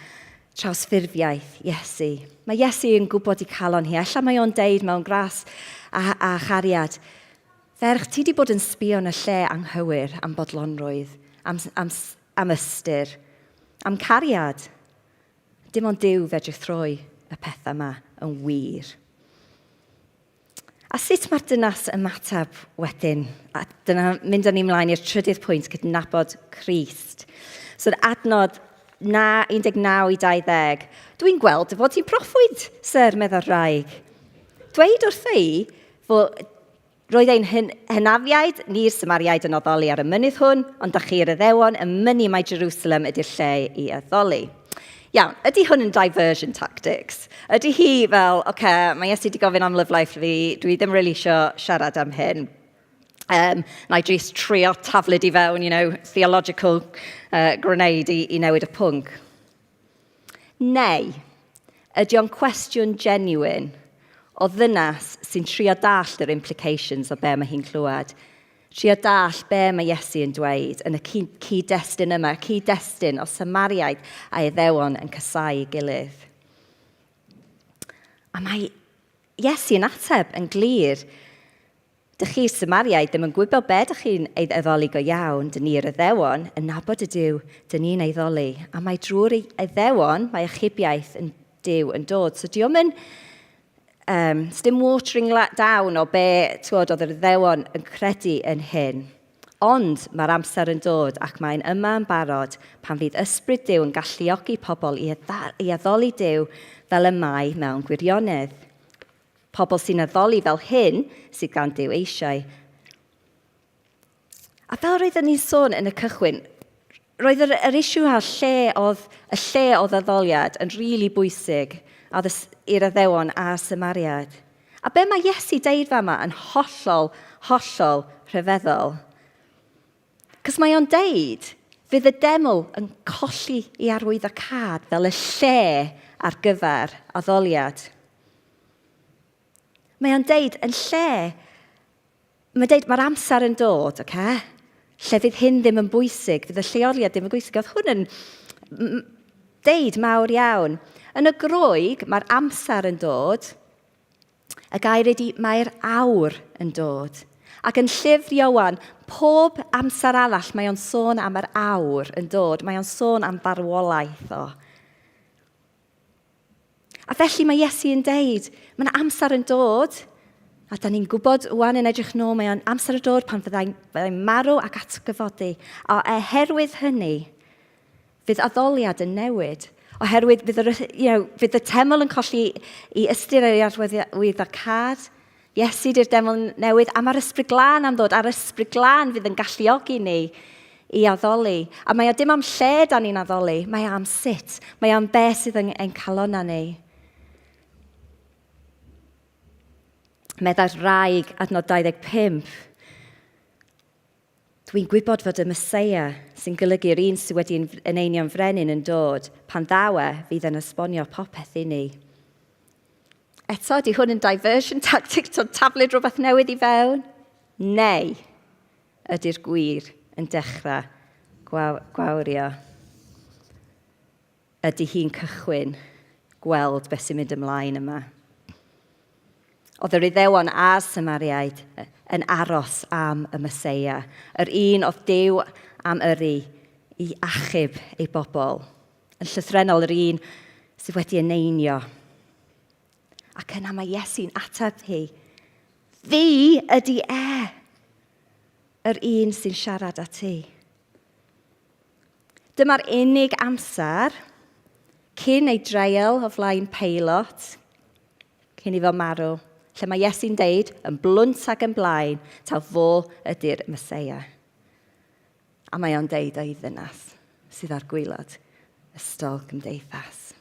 trawsffurfiaeth Iesu. Mae Iesu yn gwybod i calon hi. Ella mae o'n deud mewn gras a chariad, ferch, ti wedi bod yn sbio yn y lle anghywir am bodlonrwydd, am ystyr, am cariad. Dim ond Duw fedrith rhoi y pethau yma yn wir. A sut mae'r dynas ymateb wedyn? A dyna mynd â ni ymlaen i'r trydydd pwynt, cydnabod Crist. So'r adnod 19 i 20. Dwi'n gweld fod ti'n proffwyd, Sir, medda'r wraig. Dweud wrtho i fod roedd ein hynafiaid ni'r Samariaid yn addoli ar y mynydd hwn, ond da chi'r Iddewon yn mynd mai Jerusalem ydy'r lle i addoli. Iawn, ydy hwn yn diversion tactics? Ydy hi fel, mae Iesu wedi gofyn am love life fi, dwi ddim really eisiau siarad am hyn. Na i jyst trio taflid i fewn, theological grenade i newid y pwnc. Neu, ydy o'n cwestiwn genuine o ddynas sy'n trio dallt yr implications o be mae hi'n clywed. Trio dallt be mae Iesu yn dweud yn y cyd-destun yma, cyd-destun o Samariaid a Iddewon yn casau ei gilydd. A mae Iesu yn ateb yn glir. Dych chi'r Samariaid ddim yn gwybod be dych chi'n ei addoli go iawn, dyn ni'r Iddewon yn nabod y Duw, dyn ni'n addoli. A mae drwy'r Iddewon, mae achubiaeth yn Duw yn dod. So diolch yn dim watering down o be oedd yr Iddewon yn credu yn hyn. Ond mae'r amser yn dod ac mae'n yma yn barod pan fydd ysbryd Duw yn galluogi pobl i addoli Duw fel y mae mewn gwirionedd. Pobl sy'n addoli fel hyn sydd gan Duw eisiau. A fel roeddwn ni'n sôn yn y cychwyn, roedd yr isiw a'r lle oedd addoliad yn rili bwysig i'r Iddewon a Samariaid. A be mae Iesu deud fa yma yn hollol rhyfeddol. Cos mae o'n deud, fydd y deml yn colli i arwyddocad fel y lle ar gyfer addoliad. Mae o'n deud yn lle, mae'n deud mae'r amser yn dod, lle fydd hyn ddim yn bwysig, fydd y lleoliad ddim yn bwysig. Oedd hwn yn deud mawr iawn. Yn y Groeg, mae'r amser yn dod, y gair ydy mae'r awr yn dod. Ac yn llyfr Iowan, pob amser arall mae o'n sôn am yr awr yn dod, mae o'n sôn am farwolaeth o. A felly mae Iesu yn deud, mae'n amser yn dod, a da ni'n gwybod wwan yn edrych nôl, mae o'n amser yn dod pan fyddai'n marw ac atgyfodi. A oherwydd hynny, fydd addoliad yn newid. Oherwydd fydd y teml yn colli i ystyr ei arwyddocad. Iesu di'r deml newydd, a mae'r ysbryd glân am ddod, a'r ysbryd glân fydd yn galluogi ni i addoli. A mae o dim am lle da ni'n addoli, mae am sut, mae am beth sydd yn calonna ni. Meddai'r wraig adnod 25. Dwi'n gwybod fod y Meseia, sy'n golygu'r un sydd wedi'n eneinio'n frenin yn dod, pan ddawe fydd yn esbonio popeth i ni. Eto, di hwn yn diversion tactic to taflid rhywbeth newydd i fewn? Neu ydy'r gwir yn dechrau gwawrio? Ydy hi'n cychwyn gweld beth sy'n mynd ymlaen yma? Oedd yr Iddewon a'r Samariaid yn aros am y Meseia, yr un oedd Duw am yrru i achub ei bobl, yn llythrennol yr un sydd wedi eneinio. Ac yna mae Iesu'n ateb hi, fi ydy yr un sy'n siarad â ti. Dyma'r unig amser cyn ei dreul o flaen peilot, cyn i fel marw, lle mae Iesu'n deud yn blwnt ac yn blaen, taw fo ydy'r Meseia. A mae o'n deud o'i ddynas sydd ar gwylod ystol gymdeithas.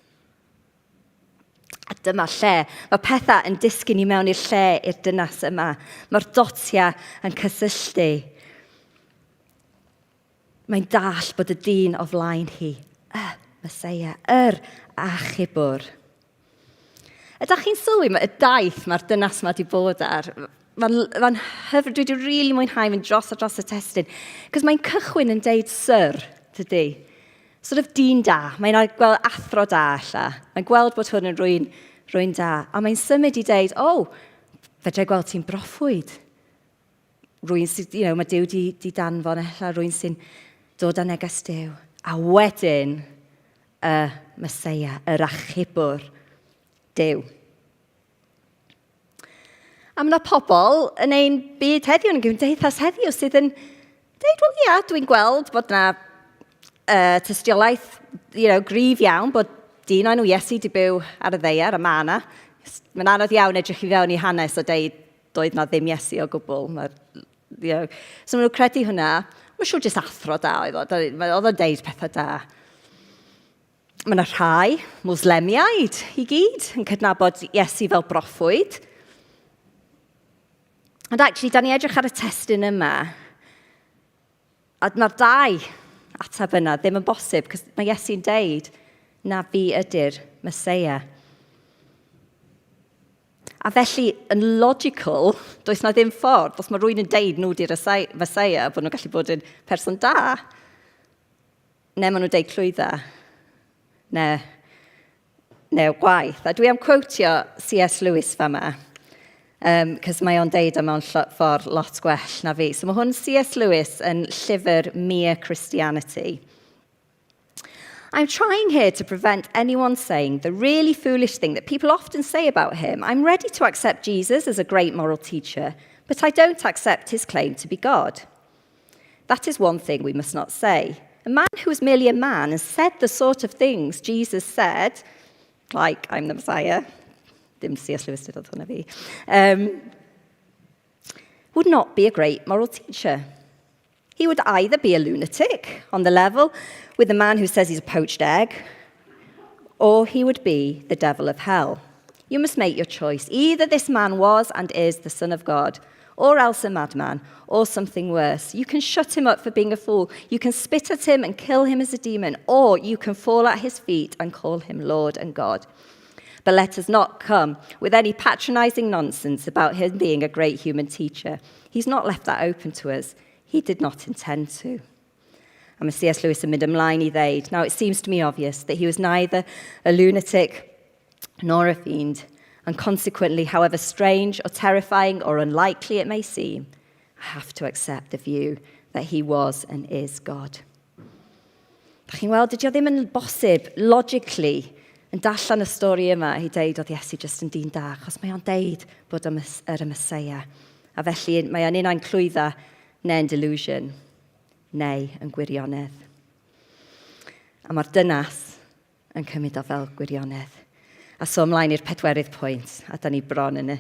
A dyma lle, mae pethau yn disgyn i mewn i'r lle i'r dynas yma. Mae'r dotia yn cysylltu. Mae'n dall bod y dyn o flaen hi, y Meseia, yr achubwr. Ydych chi'n sylwi, y daith mae'r dynas yma wedi bod ar, mae'n hyfryd, dwi wedi rili mwynhau mynd dros y testyn, cos mae'n cychwyn yn deud syr, tydi? Sort of dyn da, mae'n gweld athro da alla, mae'n gweld bod hwn yn rwy'n da, a mae'n symud i deud, fedrai gweld ti'n broffwyd. Rwy'n sydd, mae Duw di danfon alla, rwy'n sy'n dod â neges Duw. A wedyn, y Meseia, yr achubwr Duw. A mae yna pobl yn ein byd heddiw, yn gymdeithas heddiw, sydd yn dweud, wel ia, dwi'n gweld bod yna tystiolaeth gryf iawn, bod dyn o'n Iesu di byw ar y ddeiar, a mae yna. Mae'n anodd iawn edrych i fewn i hanes o deud, doedd na ddim Iesu o gwbl. So maen nhw'n credu hwnna. Mae'n siŵr jyst athro da oedd o. Oedd o'n deud pethau da. Mae yna rhai Mwslemiaid i gyd yn cydnabod Iesu fel broffwyd. Ond actually, da ni edrych ar y testyn yma, a mae'r dau ateb yna ddim yn bosib, cos mae Iesu'n deud, na fi ydy'r Meseia. A felly, yn logical, does na ddim ffordd, os mae rhywun yn deud nhw di'r Meseia, bod nhw'n gallu bod yn person da, neu maen nhw'n deud clwydda, neu gwaith. A dwi am quotio C.S. Lewis fama, cos mae o'n deud mewn ffordd lot gwell na fi. So mae hwn C.S. Lewis yn llyfr Mere Christianity. I'm trying here to prevent anyone saying the really foolish thing that people often say about him. I'm ready to accept Jesus as a great moral teacher, but I don't accept his claim to be God. That is one thing we must not say. A man who is merely a man and said the sort of things Jesus said, like, I'm the Messiah, dim C.S. Lewis did hwnna fi, would not be a great moral teacher. He would either be a lunatic on the level with the man who says he's a poached egg, or he would be the devil of hell. You must make your choice. Either this man was and is the Son of God, or else a madman, or something worse. You can shut him up for being a fool. You can spit at him and kill him as a demon, or you can fall at his feet and call him Lord and God. But let us not come with any patronizing nonsense about him being a great human teacher. He's not left that open to us. He did not intend to. A mae C.S. Lewis yn mynd ymlaen I ddeud, now it seems to me obvious that he was neither a lunatic nor a fiend, and consequently, however strange or terrifying or unlikely it may seem, I have to accept the view that he was and is God. Dach chi'n weld, dydy o ddim yn bosib, logically, yn darllen y stori yma, I deud oedd Iesu jyst yn dyn da, achos mae o'n deud bod yr Meseia. A felly mae o'n un o'n clwydda neu'n delusion, neu yn gwirionedd. A mae'r dynas yn cymryd o fel gwirionedd. A so ymlaen i'r pedwerydd pwynt, a da ni bron yn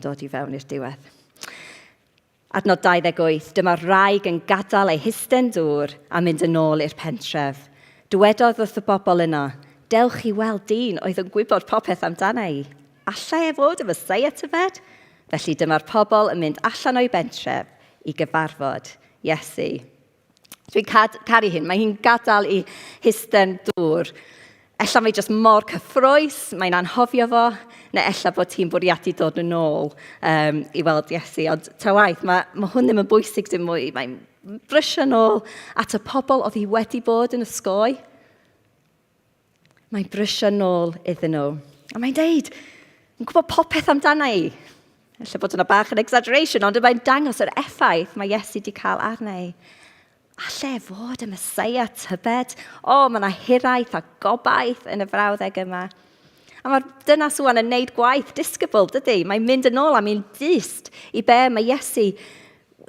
dod I fewn i'r diwedd. Adnod 28, dyma'r wraig yn gadael ei hysten dŵr a mynd yn ôl i'r pentref. Dywedodd wrth y bobl yna, dewch I weld dyn oedd yn gwybod popeth amdana I. Allai fod y Meseia tybed? Felly dyma'r pobl yn mynd allan o'i bentref I gyfarfod Iesu. Dwi'n caru hyn, mae hi'n gadael I hysten dŵr. Ella mae jyst mor cyffroes, mae'n anhofio fo, neu ella bod hi'n bwriadu dod yn ôl I weld Iesu. Ond ta waith, mae hwn ddim yn bwysig dim mwy. Mae'n brysio nôl at y pobl oedd hi wedi bod yn ysgoi. Mae'n brysio nôl iddyn nhw. A mae'n deud, yn gwybod popeth amdana I. Ella bod yna bach yn exaggeration, ond mae'n dangos yr effaith mae Iesu wedi cael arna I. Allai fod y Meseia tybed? O, mae yna hiraeth a gobaith yn y frawddeg yma. A mae'r dynas wan yn neud gwaith disgybl, dydy? Mae'n mynd yn ôl am un dyst I be mae Iesu,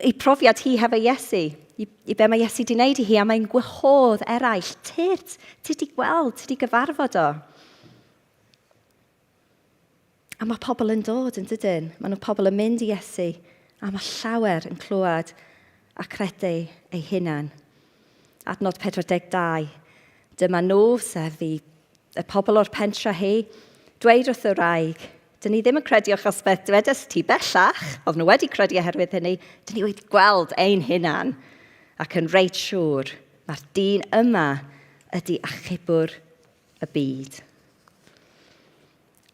I profiad hi hefo Iesu. I be mae Iesu wedi wneud I hi, a mae'n gwahodd eraill. Tyrt, ti wedi gweld, ti wedi gyfarfod o. A mae pobl yn dod yn dydyn. Mae nhw pobl yn mynd I Iesu, a mae llawer yn clywed a credu eu hunan. Adnod 42. Dyma nhw, sef y pobl o'r pentra hi, dweud wrth y wraig, dyn ni ddim yn credu achos beth dywedais ti bellach, oedd nhw wedi credu oherwydd hynny, dyn ni wedi gweld ein hunan, ac yn reit siŵr, mae'r dyn yma ydy achubwr y byd.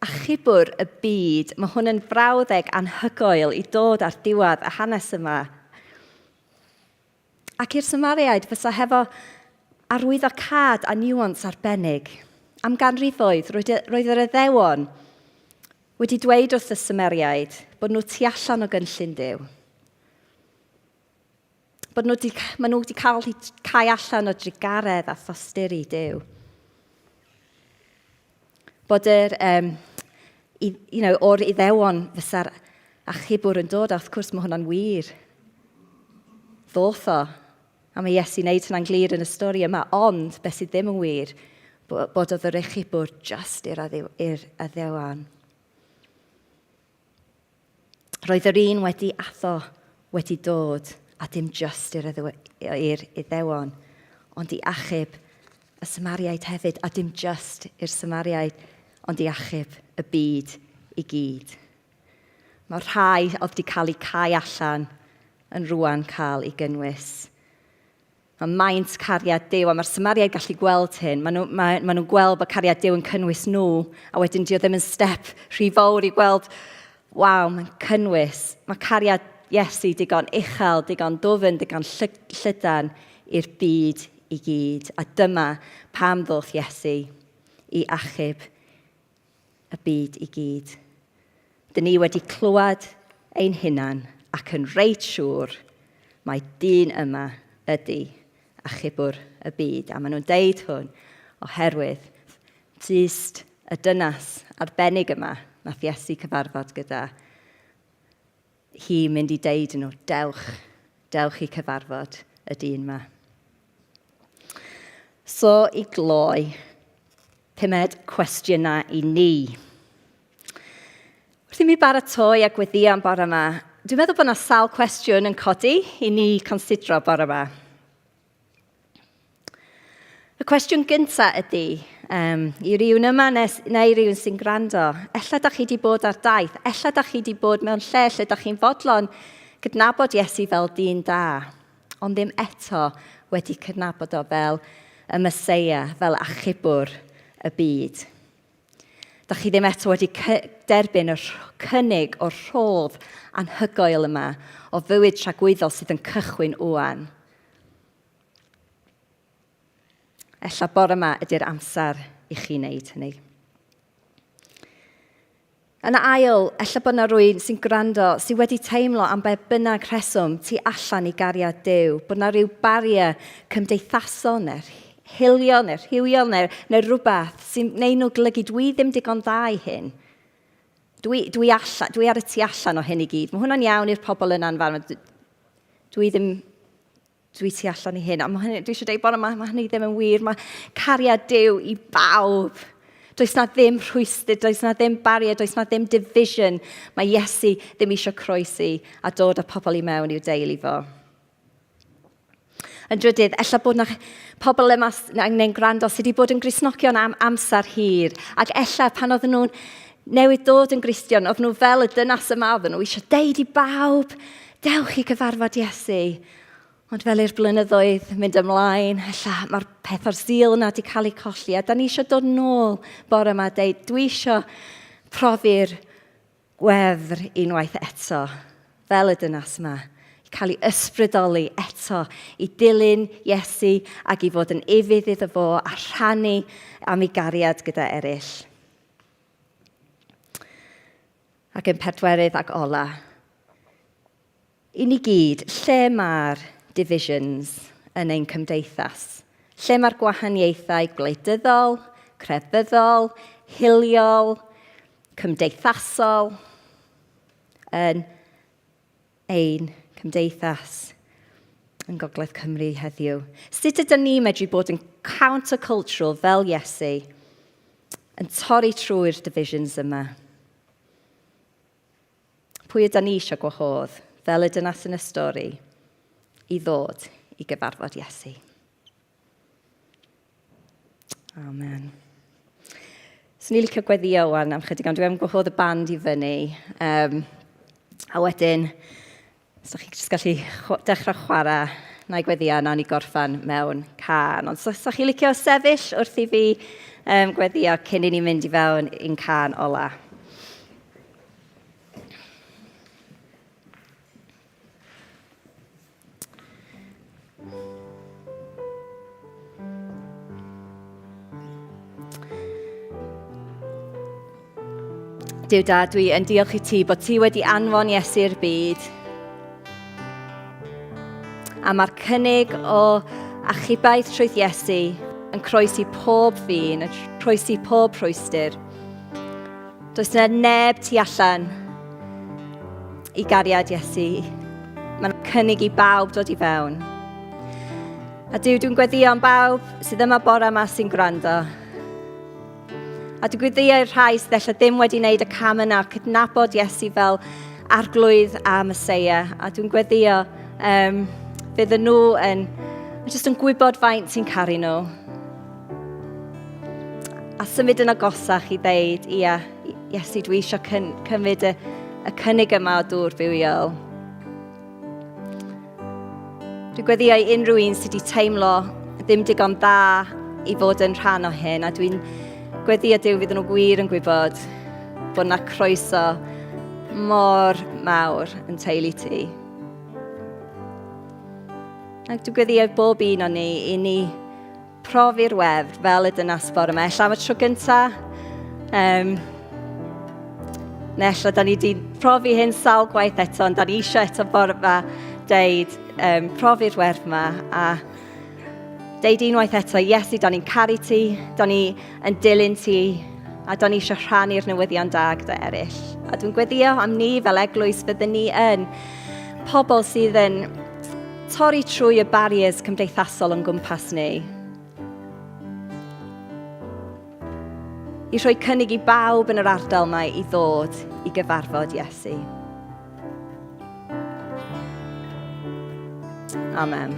Achubwr y byd, mae hwn yn frawddeg anhygoel I dod ar diwedd y hanes yma. Ac i'r Samariaid fysa hefo arwyddocad a niwans arbennig. Am ganrifoedd, roedd yr Iddewon wedi dweud wrth y Samariaid bod nhw tu allan o gynllun Duw. Bod nhw wedi cael cau allan o drigaredd a thosturi Duw. Bod o'r Iddewon fysa'r achubwr yn dod, a wrth gwrs mae hwnna'n wir. Ddoth o, a mae Iesu'n neud hwnna'n glir yn y stori yma, ond beth sydd ddim yn wir, bod oedd yr achubwr just i'r Iddewon. Roedd yr un wedi addo wedi dod, a dim just i'r Iddewon, ond i achub y Samariaid hefyd, a dim just i'r Samariaid, ond i achub y byd i gyd. Mae rhai oedd wedi cael eu cau allan yn rwan cael ei gynnwys. Mae maint cariad Duw, a mae'r Samariaid gallu gweld hyn. Maen nhw'n gweld bod cariad Duw yn cynnwys nhw, a wedyn dio ddim yn step rhy fawr i gweld, waw, mae'n cynnwys. Mae cariad Iesu digon uchel, digon dwfn, digon llydan i'r byd i gyd. A dyma pam ddoth Iesu i achub y byd i gyd. Dyn ni wedi clywed ein hunan ac yn reit siŵr mae dyn yma ydy achubwr y byd. A maen nhw'n deud hwn oherwydd tyst y dynas arbennig yma nath Iesu cyfarfod gyda. Hi mynd i deud yn nhw, dewch i cyfarfod y dyn yma. So i gloi, 5 cwestiynau i ni. Wrth i mi baratoi a gweddio am bore yma, dwi'n meddwl bod yna sawl cwestiwn yn codi i ni considro bore yma. Y cwestiwn gyntaf ydy, i rywun yma neu rywun sy'n gwrando, ella da chi wedi bod ar daith, ella da chi wedi bod mewn lle lle da chi'n fodlon cydnabod Iesu fel dyn da, ond ddim eto wedi cydnabod o fel y Meseia, fel achubwr y byd. Da chi ddim eto wedi derbyn y cynnig o'r rhodd anhygoel yma o fywyd tragwyddol sydd yn cychwyn ŵan. Ella bore yma ydy'r amser i chi wneud hynny. Yn ail, ella bod yna rhywun sy'n gwrando, sydd wedi teimlo am be bynnag rheswm tu allan i gariad Duw, bod yna rhyw bariau cymdeithasol neu hilio neu rhywiol neu rhywbeth sy'n gwneud nhw golygu dwi ddim digon dda i hyn. Dwi ar y tu allan o hyn i gyd. Mae hwnna'n iawn i'r pobl yna'n fan. Dwi tu allan i hyn. Dwi eisiau dweud bod mae hynny ddim yn wir. Mae cariad Duw i bawb. Does na ddim rhwystr, does na ddim bariau, does na ddim division. Mae Iesu ddim eisiau croesi a dod â pobl i mewn i'w deulu fo. Yn drydydd, ella bod yna pobl yma neu'n gwrando sydd wedi bod yn Gristnogion am amser hir. Ac ella pan oedden nhw'n newid dod yn Gristion, oedd nhw fel y dynas yma, oedden nhw eisiau deud i bawb, dewch i gyfarfod Iesu. Ond fel i'r blynyddoedd mynd ymlaen, ella mae'r peth o'r sil yna wedi cael ei colli. A da ni eisiau dod nôl bore yma a dweud, dwi eisiau profi'r gwefr unwaith eto, fel y dynas yma. I cael ei ysbrydoli eto, i dilyn Iesu ac i fod yn efydd iddo fo a rhannu am ei gariad gyda eraill. Ac yn pedwerydd ac ola. I ni gyd, lle mae'r divisions yn ein cymdeithas? Lle mae'r gwahaniaethau gwleidyddol, crefyddol, hiliol, cymdeithasol yn ein cymdeithas yn Gogledd Cymru heddiw? Sut ydyn ni medru bod yn countercultural fel Iesu yn torri trwy'r divisions yma? Pwy ydyn ni eisiau gwahodd, fel y dynas yn y stori, i ddod i gyfarfod Iesu? Amen. So ni'n licio gweddio wan am chydig, ond dwi'n gwahodd y band i fyny. A wedyn, os ydych chi'n gallu dechrau chwarae, na i gweddio, na ni gorffan mewn can. Ond os ydych chi'n licio sefyll wrth i fi gweddio cyn i ni mynd i fewn i'n can ola. Duw Dad, dwi yn diolch i ti bod ti wedi anfon Iesu i'r byd. A mae'r cynnig o achubaeth trwy'r Iesu yn croesi pob ffin, yn croesi pob rhwystyr. Does yna neb tu allan i gariad Iesu. Mae'n cynnig i bawb dod i fewn. A dwi'n gweddio am bawb sydd yma bore yma sy'n gwrando. A dwi'n gweddio i'r rhai sydd ella ddim wedi wneud y cam yna, cydnabod Iesu fel arglwydd a Meseia. A dwi'n gweddio fydden nhw yn gwybod faint sy'n caru nhw. A symud yn agosach i ddeud, ia, Iesu, dwi eisiau cymryd y cynnig yma o dŵr bywiol. Dwi'n gweddio i unrhyw un sydd wedi teimlo ddim digon da i fod yn rhan o hyn, a dwi'n gweddio Duw fydd nhw gwir yn gwybod bod yna croeso mor mawr yn teulu ti. Ac dwi'n gweddio bob un o'n ni i ni profi'r wefr fel y dynas bore yma. Ella am y tro gyntaf, neu ella da ni wedi profi hyn sawl gwaith eto, ond da ni eisiau eto bore yma deud profi'r werf yma a deud unwaith eto, Iesu, da ni'n caru ti, da ni yn dilyn ti, a da ni eisiau rhannu'r newyddion da gyda eraill. A dwi'n gweddio am ni fel eglwys fydden ni yn pobl sydd yn torri trwy y barriers cymdeithasol yn gwmpas ni. I rhoi cynnig i bawb yn yr ardal yma i ddod i gyfarfod Iesu. Amen.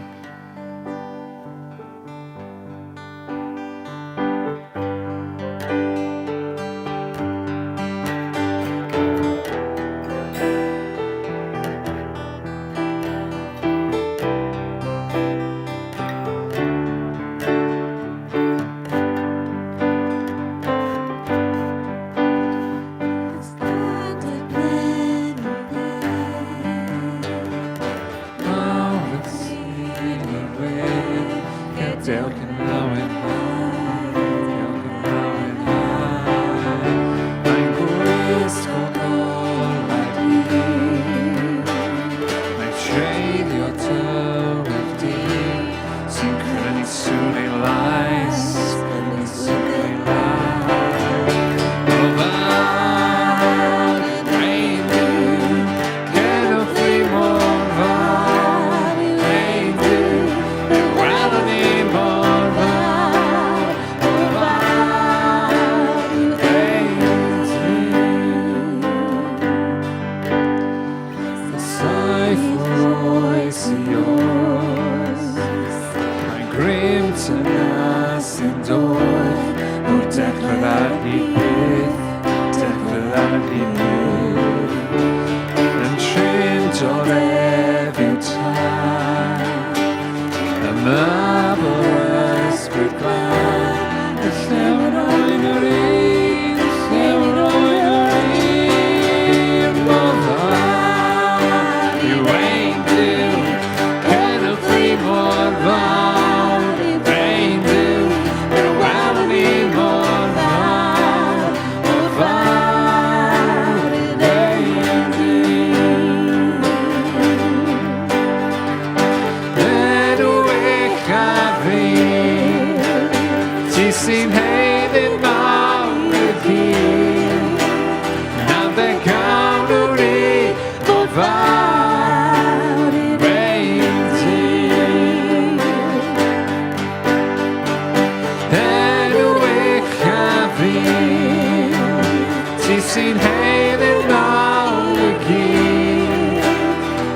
Sy'n heil yn nawr i gyd,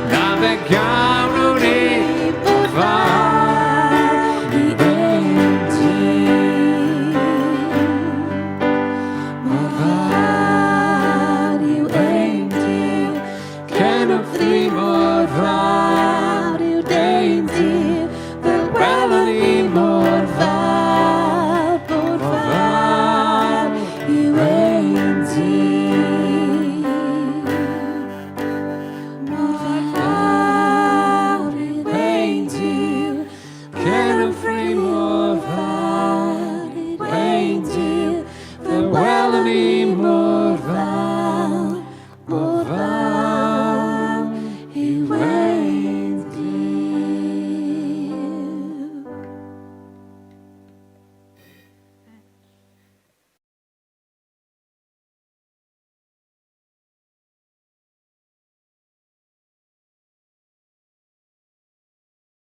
na fe